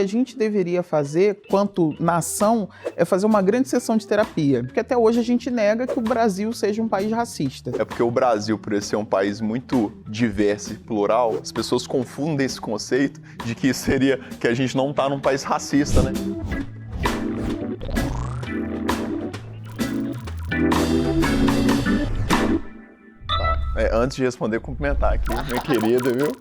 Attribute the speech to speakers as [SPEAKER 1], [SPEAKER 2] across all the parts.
[SPEAKER 1] a gente deveria fazer, quanto nação, é fazer uma grande sessão de terapia. Porque até hoje a gente nega que o Brasil seja um país racista.
[SPEAKER 2] É porque o Brasil, por ser um país muito diverso e plural, as pessoas confundem esse conceito de que seria que a gente não está num país racista, né? Antes de responder, cumprimentar aqui, minha querida, viu?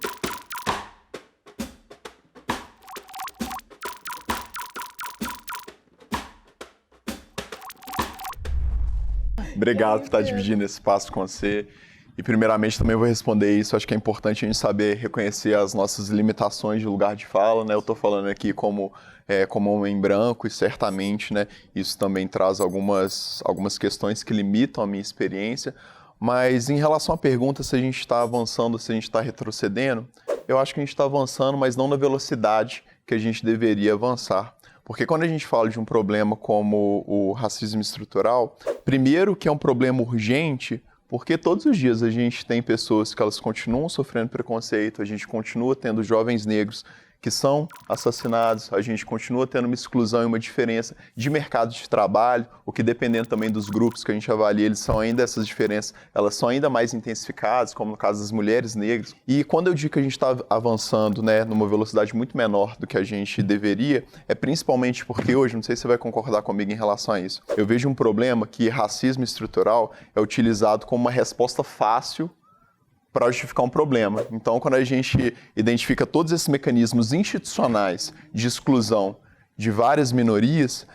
[SPEAKER 2] Obrigado por estar dividindo esse espaço com você. E primeiramente também vou responder isso. Acho que é importante a gente saber reconhecer as nossas limitações de lugar de fala, né? Eu estou falando aqui como homem branco e certamente, né, isso também traz algumas questões que limitam a minha experiência. Mas em relação à pergunta se a gente está avançando, se a gente está retrocedendo, eu acho que a gente está avançando, mas não na velocidade que a gente deveria avançar. Porque quando a gente fala de um problema como o racismo estrutural, primeiro que é um problema urgente, porque todos os dias a gente tem pessoas que elas continuam sofrendo preconceito, a gente continua tendo jovens negros que são assassinados, a gente continua tendo uma exclusão e uma diferença de mercado de trabalho, o que dependendo também dos grupos que a gente avalia, eles são ainda essas diferenças, elas são ainda mais intensificadas, como no caso das mulheres negras. E quando eu digo que a gente está avançando, né, numa velocidade muito menor do que a gente deveria, é principalmente porque hoje, não sei se você vai concordar comigo em relação a isso, eu vejo um problema que racismo estrutural é utilizado como uma resposta fácil para justificar um problema. Então, quando a gente identifica todos esses mecanismos institucionais de exclusão de várias minorias,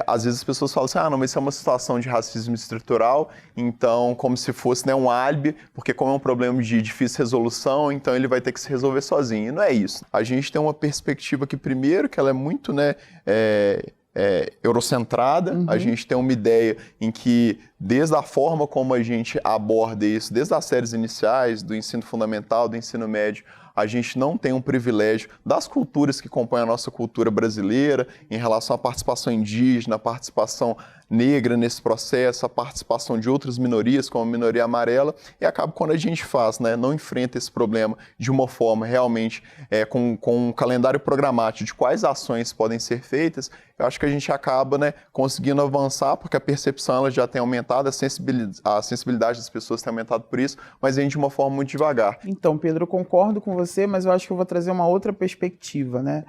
[SPEAKER 2] às vezes as pessoas falam assim, não, mas isso é uma situação de racismo estrutural, então como se fosse, né, um álibi, porque como é um problema de difícil resolução, então ele vai ter que se resolver sozinho. E não é isso. A gente tem uma perspectiva que, primeiro, que ela é muito, né, eurocentrada, a gente tem uma ideia em que, desde a forma como a gente aborda isso, desde as séries iniciais, do ensino fundamental, do ensino médio, a gente não tem um privilégio das culturas que compõem a nossa cultura brasileira, em relação à participação indígena, a participação negra nesse processo, a participação de outras minorias, como a minoria amarela, e acaba quando a gente faz, né, não enfrenta esse problema de uma forma realmente com um calendário programático de quais ações podem ser feitas, eu acho que a gente acaba, né, conseguindo avançar, porque a percepção ela já tem aumentado, a sensibilidade das pessoas tem aumentado por isso, mas vem de uma forma muito devagar.
[SPEAKER 1] Então, Pedro, eu concordo com você, mas eu acho que eu vou trazer uma outra perspectiva, né?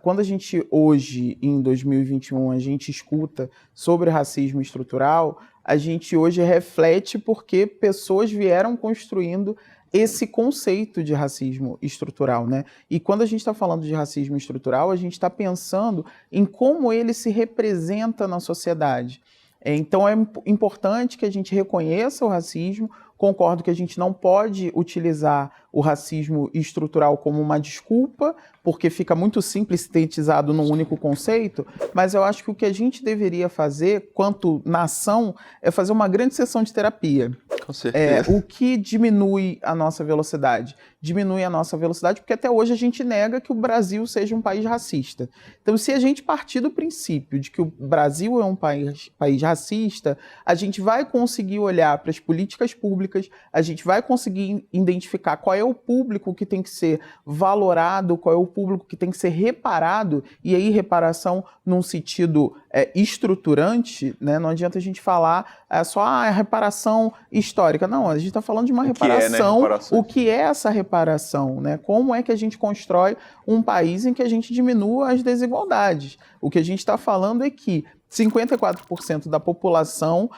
[SPEAKER 1] Quando a gente hoje, em 2021, a gente escuta sobre racismo estrutural, a gente hoje reflete porque pessoas vieram construindo esse conceito de racismo estrutural, né? E quando a gente está falando de racismo estrutural, a gente está pensando em como ele se representa na sociedade. Então é importante que a gente reconheça o racismo. Concordo que a gente não pode utilizar o racismo estrutural como uma desculpa, porque fica muito simples sintetizado num único conceito, mas eu acho que o que a gente deveria fazer, quanto nação, é fazer uma grande sessão de terapia.
[SPEAKER 2] Com certeza.
[SPEAKER 1] O que diminui a nossa velocidade? Diminui a nossa velocidade porque até hoje a gente nega que o Brasil seja um país racista. Então, se a gente partir do princípio de que o Brasil é um país racista, a gente vai conseguir olhar para as políticas públicas, a gente vai conseguir identificar qual é o público que tem que ser valorado, qual é o público que tem que ser reparado, e aí reparação num sentido estruturante, né? Não adianta a gente falar só a reparação histórica. Não, a gente está falando de uma reparação. O que é essa reparação, né? Como é que a gente constrói um país em que a gente diminua as desigualdades? O que a gente está falando é que 54% da população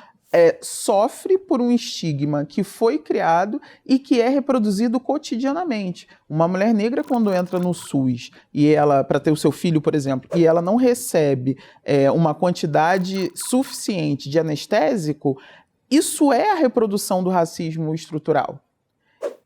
[SPEAKER 1] sofre por um estigma que foi criado e que é reproduzido cotidianamente. Uma mulher negra, quando entra no SUS, e ela, para ter o seu filho, por exemplo, e ela não recebe uma quantidade suficiente de anestésico, isso é a reprodução do racismo estrutural.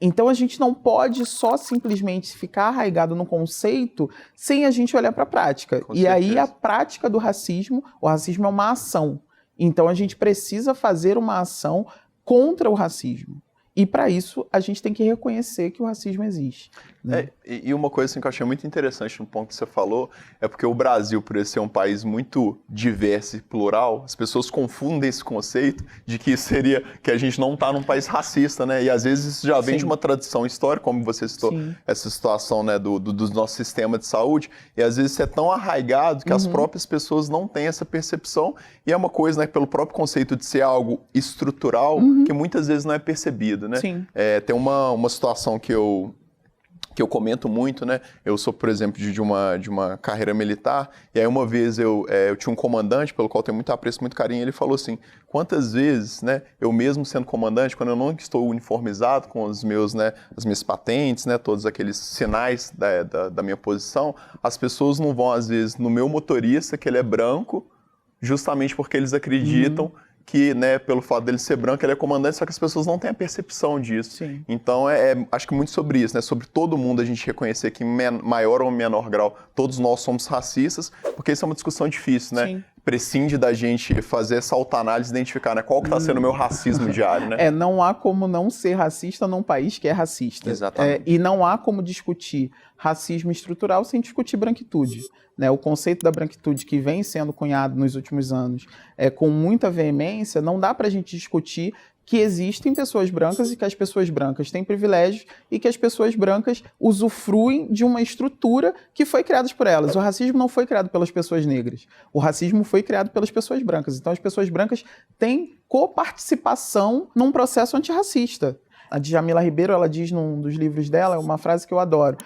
[SPEAKER 1] Então a gente não pode só simplesmente ficar arraigado no conceito sem a gente olhar para a prática. E aí a prática do racismo, o racismo é uma ação. Então a gente precisa fazer uma ação contra o racismo. E para isso a gente tem que reconhecer que o racismo existe. né?
[SPEAKER 2] E uma coisa assim, que eu achei muito interessante no ponto que você falou, é porque o Brasil, por ele ser um país muito diverso e plural, as pessoas confundem esse conceito de que que a gente não está num país racista, né? E às vezes isso já vem de uma tradição histórica, como você citou, essa situação, né, do nosso sistema de saúde, e às vezes isso é tão arraigado que as próprias pessoas não têm essa percepção, e é uma coisa, né, pelo próprio conceito de ser algo estrutural, que muitas vezes não é percebido, né? Tem uma situação que eu comento muito, né? Eu sou, por exemplo, de uma carreira militar, e aí uma vez eu tinha um comandante, pelo qual eu tenho muito apreço, muito carinho, ele falou assim, quantas vezes, né, eu mesmo sendo comandante, quando eu não estou uniformizado com os meus, né, as minhas patentes, né, todos aqueles sinais da minha posição, as pessoas não vão, às vezes, no meu motorista, que ele é branco, justamente porque eles acreditam que, né, pelo fato dele ser branco, ele é comandante, só que as pessoas não têm a percepção disso.
[SPEAKER 1] Sim.
[SPEAKER 2] Então, acho que muito sobre isso, né, sobre todo mundo a gente reconhecer que em maior ou menor grau todos nós somos racistas, porque isso é uma discussão difícil, né?
[SPEAKER 1] Sim.
[SPEAKER 2] Prescinde da gente fazer essa autoanálise, identificar, né, qual que está sendo o meu racismo diário, né?
[SPEAKER 1] Não há como não ser racista num país que é racista.
[SPEAKER 2] Exatamente.
[SPEAKER 1] E não há como discutir racismo estrutural sem discutir branquitude. Né? O conceito da branquitude que vem sendo cunhado nos últimos anos com muita veemência, não dá para a gente discutir que existem pessoas brancas e que as pessoas brancas têm privilégios e que as pessoas brancas usufruem de uma estrutura que foi criada por elas. O racismo não foi criado pelas pessoas negras. O racismo foi criado pelas pessoas brancas. Então as pessoas brancas têm coparticipação num processo antirracista. A Djamila Ribeiro, ela diz num dos livros dela, uma frase que eu adoro,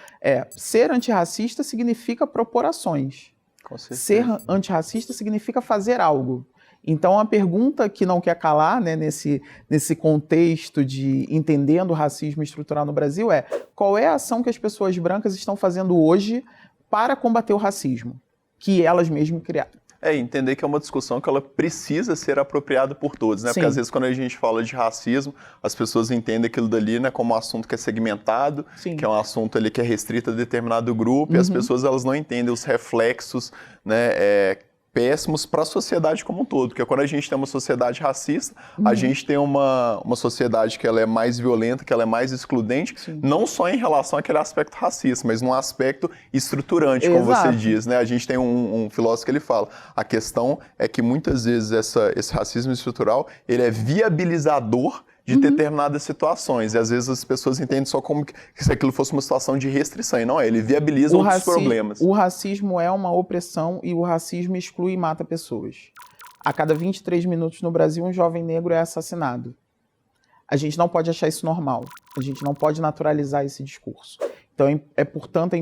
[SPEAKER 1] ser antirracista significa propor ações.
[SPEAKER 2] Com certeza.
[SPEAKER 1] Ser antirracista significa fazer algo. Então, a pergunta que não quer calar, né, nesse contexto de entendendo o racismo estrutural no Brasil qual é a ação que as pessoas brancas estão fazendo hoje para combater o racismo, que elas mesmas criaram.
[SPEAKER 2] Entender que é uma discussão que ela precisa ser apropriada por todos, né?
[SPEAKER 1] Sim.
[SPEAKER 2] Porque às vezes quando a gente fala de racismo, as pessoas entendem aquilo dali, né, como um assunto que é segmentado,
[SPEAKER 1] Sim.
[SPEAKER 2] que é um assunto ali que é restrito a determinado grupo, e as pessoas elas não entendem os reflexos, né, péssimos para a sociedade como um todo, porque quando a gente tem uma sociedade racista, a gente tem uma sociedade que ela é mais violenta, que ela é mais excludente, não só em relação àquele aspecto racista, mas num aspecto estruturante, como você diz, né? A gente tem um filósofo que ele fala, a questão é que muitas vezes esse racismo estrutural, ele é viabilizador de determinadas situações, e às vezes as pessoas entendem só como que se aquilo fosse uma situação de restrição, e não ele viabiliza outros problemas.
[SPEAKER 1] O racismo é uma opressão e o racismo exclui e mata pessoas. A cada 23 minutos no Brasil, um jovem negro é assassinado. A gente não pode achar isso normal, a gente não pode naturalizar esse discurso. Então, portanto,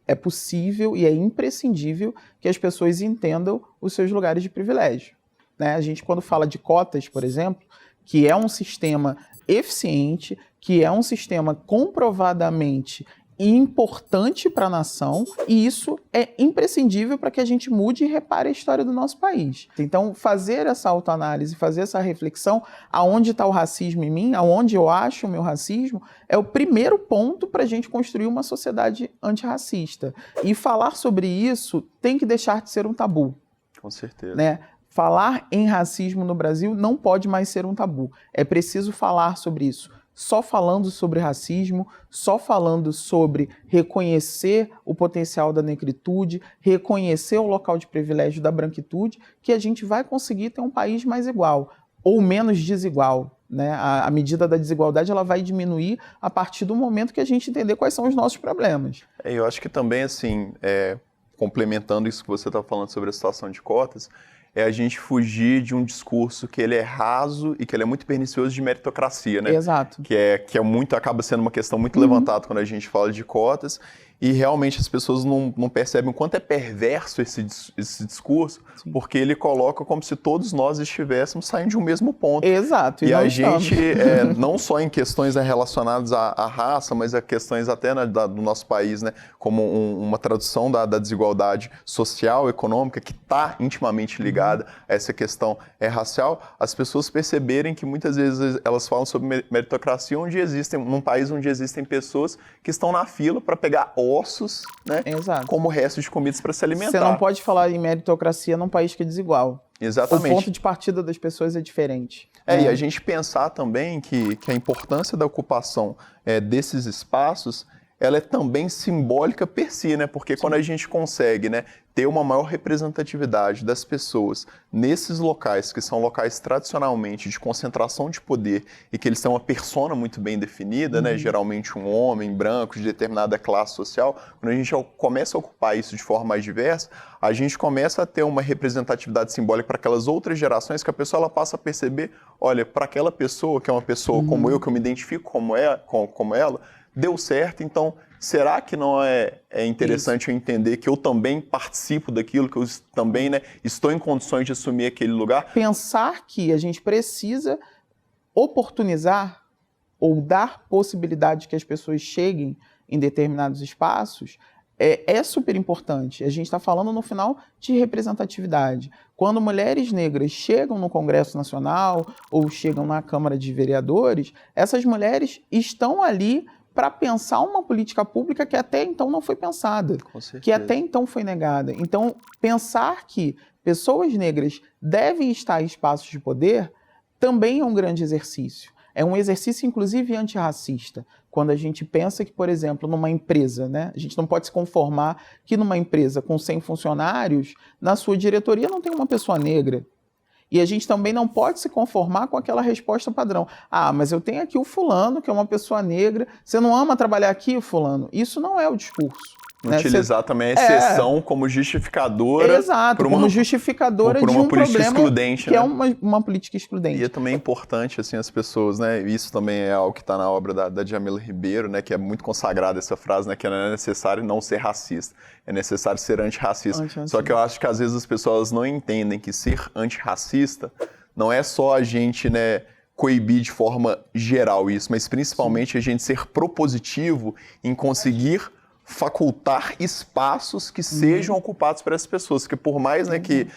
[SPEAKER 1] é possível e é imprescindível que as pessoas entendam os seus lugares de privilégio. Né? A gente, quando fala de cotas, por exemplo, que é um sistema eficiente, que é um sistema comprovadamente importante para a nação, e isso é imprescindível para que a gente mude e repare a história do nosso país. Então, fazer essa autoanálise, fazer essa reflexão, aonde está o racismo em mim, aonde eu acho o meu racismo, é o primeiro ponto para a gente construir uma sociedade antirracista. E falar sobre isso tem que deixar de ser um tabu.
[SPEAKER 2] Com certeza.
[SPEAKER 1] Né? Falar em racismo no Brasil não pode mais ser um tabu. É preciso falar sobre isso. Só falando sobre racismo, só falando sobre reconhecer o potencial da negritude, reconhecer o local de privilégio da branquitude, que a gente vai conseguir ter um país mais igual, ou menos desigual. Né? A medida da desigualdade ela vai diminuir a partir do momento que a gente entender quais são os nossos problemas.
[SPEAKER 2] Eu acho que também, assim, complementando isso que você está falando sobre a situação de cotas, é a gente fugir de um discurso que ele é raso e que ele é muito pernicioso de meritocracia, né?
[SPEAKER 1] Exato.
[SPEAKER 2] Que é muito, acaba sendo uma questão muito levantada quando a gente fala de cotas, e realmente as pessoas não percebem o quanto é perverso esse discurso,
[SPEAKER 1] Sim.
[SPEAKER 2] porque ele coloca como se todos nós estivéssemos saindo de um mesmo ponto.
[SPEAKER 1] Exato.
[SPEAKER 2] E a gente, não só em questões relacionadas à raça, mas a questões até do nosso país, né, como uma tradução da desigualdade social, econômica, que está intimamente ligada a essa questão racial, as pessoas perceberem que muitas vezes elas falam sobre meritocracia num país onde existem pessoas que estão na fila para pegar ossos, né,
[SPEAKER 1] Exato.
[SPEAKER 2] como resto de comidas para se alimentar.
[SPEAKER 1] Você não pode falar em meritocracia num país que é desigual.
[SPEAKER 2] Exatamente.
[SPEAKER 1] O ponto de partida das pessoas é diferente.
[SPEAKER 2] E a gente pensar também que a importância da ocupação desses espaços ela é também simbólica per si, né? Porque quando a gente consegue, né, ter uma maior representatividade das pessoas nesses locais, que são locais tradicionalmente de concentração de poder e que eles têm uma persona muito bem definida, né? Geralmente um homem branco de determinada classe social, quando a gente começa a ocupar isso de forma mais diversa, a gente começa a ter uma representatividade simbólica para aquelas outras gerações que a pessoa ela passa a perceber, olha, para aquela pessoa, que é uma pessoa como eu, que eu me identifico como ela, deu certo, então será que não é interessante eu entender que eu também participo daquilo, que eu também, né, estou em condições de assumir aquele lugar?
[SPEAKER 1] Pensar que a gente precisa oportunizar ou dar possibilidade que as pessoas cheguem em determinados espaços é super importante. A gente está falando no final de representatividade. Quando mulheres negras chegam no Congresso Nacional ou chegam na Câmara de Vereadores, essas mulheres estão ali para pensar uma política pública que até então não foi pensada, que até então foi negada. Então, pensar que pessoas negras devem estar em espaços de poder também é um grande exercício. É um exercício, inclusive, antirracista. Quando a gente pensa que, por exemplo, numa empresa, né, a gente não pode se conformar que numa empresa com 100 funcionários, na sua diretoria não tem uma pessoa negra. E a gente também não pode se conformar com aquela resposta padrão. Ah, mas eu tenho aqui o fulano, que é uma pessoa negra. Você não ama trabalhar aqui, fulano? Isso não é o discurso. Né?
[SPEAKER 2] Utilizar também a exceção como justificadora.
[SPEAKER 1] Exato, como justificadora de um
[SPEAKER 2] política
[SPEAKER 1] problema
[SPEAKER 2] excludente,
[SPEAKER 1] que
[SPEAKER 2] né?
[SPEAKER 1] é uma política excludente.
[SPEAKER 2] E é também importante, assim, as pessoas, né? Isso também é algo que está na obra da Djamila Ribeiro, né? Que é muito consagrada essa frase, né? Que não é necessário não ser racista, é necessário ser antirracista. Só que eu acho que às vezes as pessoas não entendem que ser antirracista não é só a gente, né, coibir de forma geral isso, mas principalmente a gente ser propositivo em conseguir facultar espaços que sejam ocupados por essas pessoas, porque por mais, né, que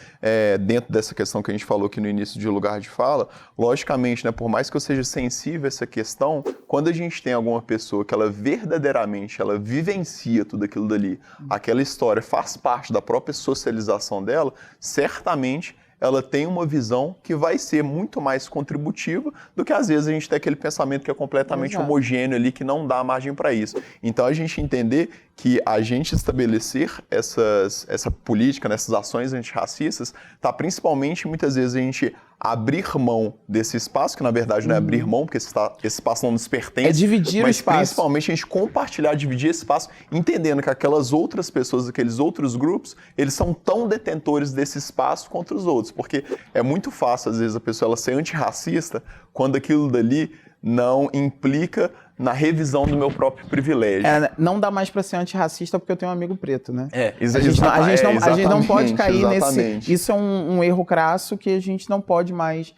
[SPEAKER 2] dentro dessa questão que a gente falou aqui no início de lugar de fala, logicamente, né, por mais que eu seja sensível a essa questão, quando a gente tem alguma pessoa que ela verdadeiramente, ela vivencia tudo aquilo dali, aquela história faz parte da própria socialização dela, certamente ela tem uma visão que vai ser muito mais contributiva do que às vezes a gente tem aquele pensamento que é completamente homogêneo ali, que não dá margem para isso. Então a gente entender que a gente estabelecer essa política, essas ações antirracistas, está principalmente muitas vezes a gente abrir mão desse espaço, que na verdade não é abrir mão, porque esse espaço não nos pertence.
[SPEAKER 1] É dividir o espaço.
[SPEAKER 2] Mas principalmente a gente compartilhar, dividir esse espaço, entendendo que aquelas outras pessoas, aqueles outros grupos, eles são tão detentores desse espaço quanto os outros. Porque é muito fácil, às vezes, a pessoa ela ser antirracista quando aquilo dali não implica na revisão do meu próprio privilégio.
[SPEAKER 1] Não dá mais para ser antirracista porque eu tenho um amigo preto, né?
[SPEAKER 2] A
[SPEAKER 1] gente não pode cair nesse... Isso é um erro crasso que a gente não pode mais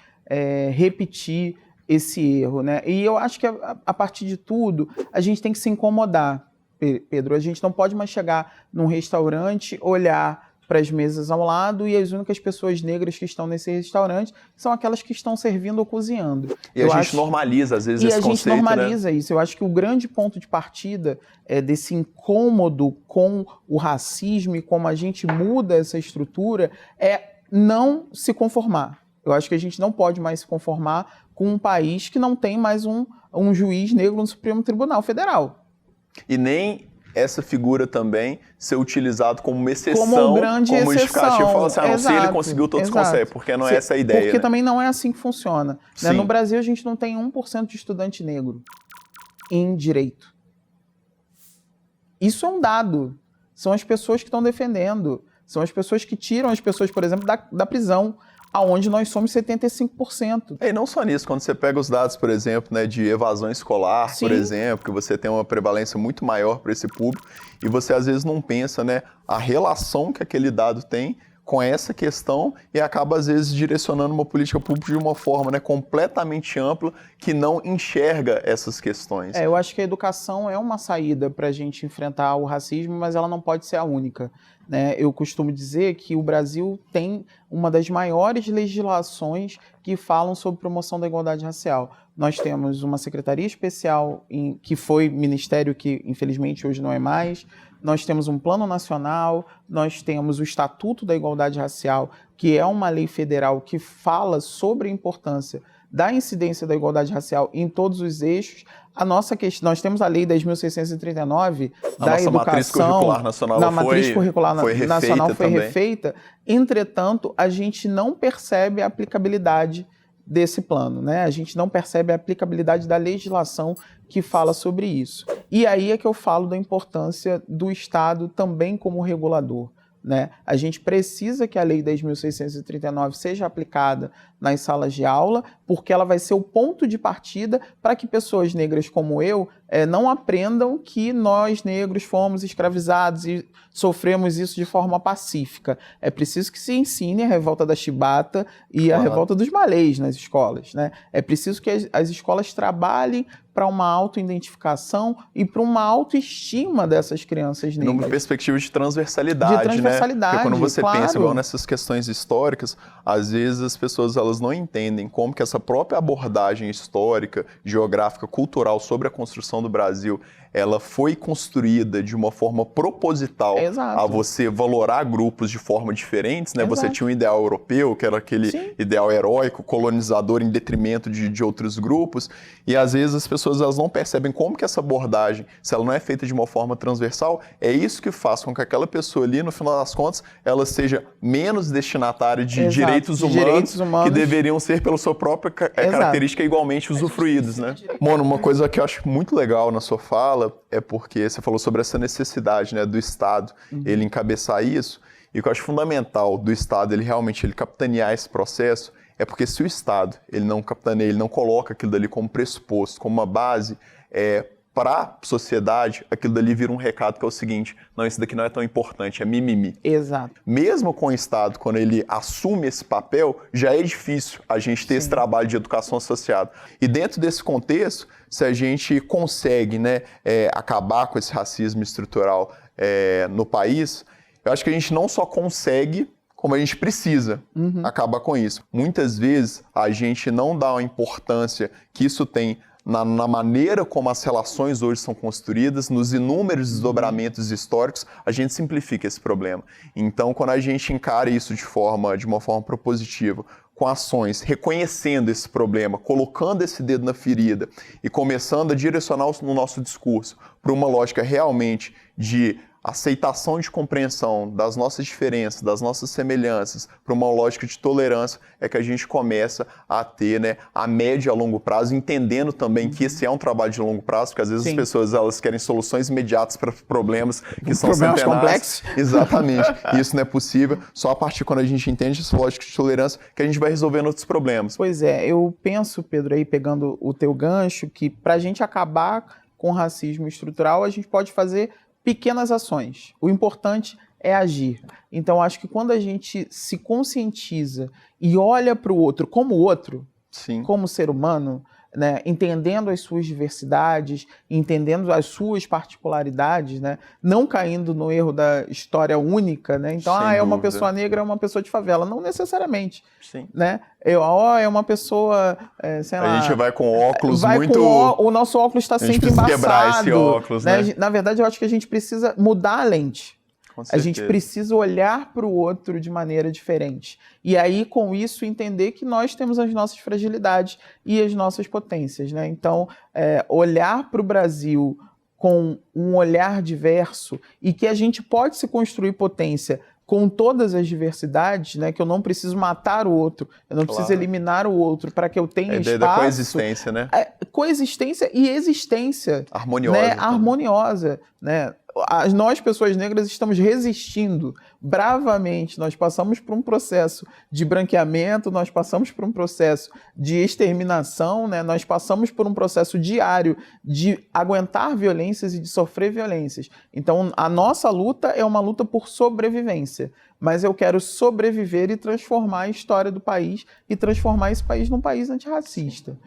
[SPEAKER 1] repetir esse erro, né? E eu acho que a partir de tudo, a gente tem que se incomodar, Pedro. A gente não pode mais chegar num restaurante, olhar para as mesas ao lado e as únicas pessoas negras que estão nesse restaurante são aquelas que estão servindo ou cozinhando.
[SPEAKER 2] E a gente normaliza, às vezes, esse conceito,
[SPEAKER 1] né? E a gente normaliza isso. Eu acho que o grande ponto de partida desse incômodo com o racismo e como a gente muda essa estrutura é não se conformar. Eu acho que a gente não pode mais se conformar com um país que não tem mais um juiz negro no Supremo Tribunal Federal.
[SPEAKER 2] E nem essa figura também ser utilizado como uma exceção,
[SPEAKER 1] como grande
[SPEAKER 2] como justificativa, fala assim, não, se ele conseguiu, todos conseguem, porque não é essa a ideia.
[SPEAKER 1] Porque
[SPEAKER 2] né?
[SPEAKER 1] também não é assim que funciona. Né? No Brasil, a gente não tem 1% de estudante negro em direito. Isso é um dado. São as pessoas que estão defendendo. São as pessoas que tiram as pessoas, por exemplo, da prisão, aonde nós somos 75%.
[SPEAKER 2] E não só nisso, quando você pega os dados, por exemplo, né, de evasão escolar, por exemplo, que você tem uma prevalência muito maior para esse público, e você às vezes não pensa, né, a relação que aquele dado tem com essa questão e acaba às vezes direcionando uma política pública de uma forma, né, completamente ampla que não enxerga essas questões.
[SPEAKER 1] Eu acho que a educação é uma saída para a gente enfrentar o racismo, mas ela não pode ser a única. Né? Eu costumo dizer que o Brasil tem uma das maiores legislações que falam sobre promoção da igualdade racial. Nós temos uma secretaria especial que foi ministério que infelizmente hoje não é mais. Nós temos um plano nacional, nós temos o Estatuto da Igualdade Racial, que é uma lei federal que fala sobre a importância da incidência da igualdade racial em todos os eixos. A nossa questão, nós temos a Lei 10.639 da educação,
[SPEAKER 2] matriz curricular nacional
[SPEAKER 1] matriz curricular nacional foi
[SPEAKER 2] também
[SPEAKER 1] refeita. Entretanto, a gente não percebe a aplicabilidade desse plano, né? A gente não percebe a aplicabilidade da legislação que fala sobre isso. E aí é que eu falo da importância do Estado também como regulador, né? A gente precisa que a Lei 10.639 seja aplicada nas salas de aula, porque ela vai ser o ponto de partida para que pessoas negras como eu não aprendam que nós negros fomos escravizados e sofremos isso de forma pacífica. É preciso que se ensine a revolta da chibata e a revolta dos malês nas escolas, né? É preciso que as escolas trabalhem para uma autoidentificação e para uma autoestima dessas crianças negras.
[SPEAKER 2] Numa perspectiva de transversalidade,
[SPEAKER 1] de transversalidade,
[SPEAKER 2] né? Porque quando você
[SPEAKER 1] claro,
[SPEAKER 2] pensa igual nessas questões históricas, às vezes as pessoas elas não entendem como que essa própria abordagem histórica, geográfica, cultural sobre a construção do Brasil, ela foi construída de uma forma proposital a você valorar grupos de forma diferentes, né? Você tinha um ideal europeu, que era aquele ideal heróico, colonizador em detrimento de outros grupos, e às vezes as pessoas elas não percebem como que essa abordagem, se ela não é feita de uma forma transversal, é isso que faz com que aquela pessoa ali, no final das contas, ela seja menos destinatária de direitos humanos que deveriam ser pela sua própria característica igualmente usufruídos, né? Mano, uma coisa que eu acho muito legal na sua fala é porque você falou sobre essa necessidade, né, do Estado, ele encabeçar isso, e o que eu acho fundamental do Estado, ele realmente capitanear esse processo, é porque se o Estado ele não capitaneia, ele não coloca aquilo dali como pressuposto, como uma base, para a sociedade, aquilo dali vira um recado que é o seguinte: não, isso daqui não é tão importante, é mimimi.
[SPEAKER 1] Exato.
[SPEAKER 2] Mesmo com o Estado, quando ele assume esse papel, já é difícil a gente ter esse trabalho de educação associado. E dentro desse contexto, se a gente consegue, né, acabar com esse racismo estrutural no país, eu acho que a gente não só consegue, como a gente precisa acabar com isso. Muitas vezes a gente não dá a importância que isso tem na maneira como as relações hoje são construídas, nos inúmeros desdobramentos históricos, a gente simplifica esse problema. Então, quando a gente encara isso de uma forma propositiva, com ações, reconhecendo esse problema, colocando esse dedo na ferida e começando a direcionar o nosso discurso para uma lógica realmente de aceitação e de compreensão das nossas diferenças, das nossas semelhanças, para uma lógica de tolerância, é que a gente começa a ter, né, a médio e a longo prazo, entendendo também que esse é um trabalho de longo prazo, porque às vezes as pessoas elas querem soluções imediatas para problemas que são centenários. Complexos. Exatamente. E isso não é possível. Só a partir quando a gente entende essa lógica de tolerância que a gente vai resolvendo outros problemas.
[SPEAKER 1] Pois é, eu penso, Pedro, aí pegando o teu gancho, que para a gente acabar com o racismo estrutural, a gente pode fazer pequenas ações. O importante é agir. Então, acho que quando a gente se conscientiza e olha para o outro, como ser humano, né, entendendo as suas diversidades, entendendo as suas particularidades, né, não caindo no erro da história única, né? Então, uma pessoa negra, é uma pessoa de favela. Não necessariamente.
[SPEAKER 2] Sim.
[SPEAKER 1] Né? É uma pessoa, sei lá...
[SPEAKER 2] A gente vai com óculos
[SPEAKER 1] o nosso óculos está sempre embaçado.
[SPEAKER 2] Quebrar esse óculos, né?
[SPEAKER 1] Na verdade, eu acho que a gente precisa mudar a lente. A gente precisa olhar para o outro de maneira diferente. E aí, com isso, entender que nós temos as nossas fragilidades e as nossas potências, né? Então, olhar para o Brasil com um olhar diverso e que a gente pode se construir potência com todas as diversidades, né? Que eu não preciso matar o outro, eu não preciso eliminar o outro para que eu tenha espaço.
[SPEAKER 2] Da coexistência, né?
[SPEAKER 1] Coexistência e existência.
[SPEAKER 2] Harmoniosa.
[SPEAKER 1] Né? Harmoniosa, né? Nós, pessoas negras, estamos resistindo bravamente. Nós passamos por um processo de branqueamento, nós passamos por um processo de exterminação, né? Nós passamos por um processo diário de aguentar violências e de sofrer violências. Então, a nossa luta é uma luta por sobrevivência. Mas eu quero sobreviver e transformar a história do país e transformar esse país num país antirracista.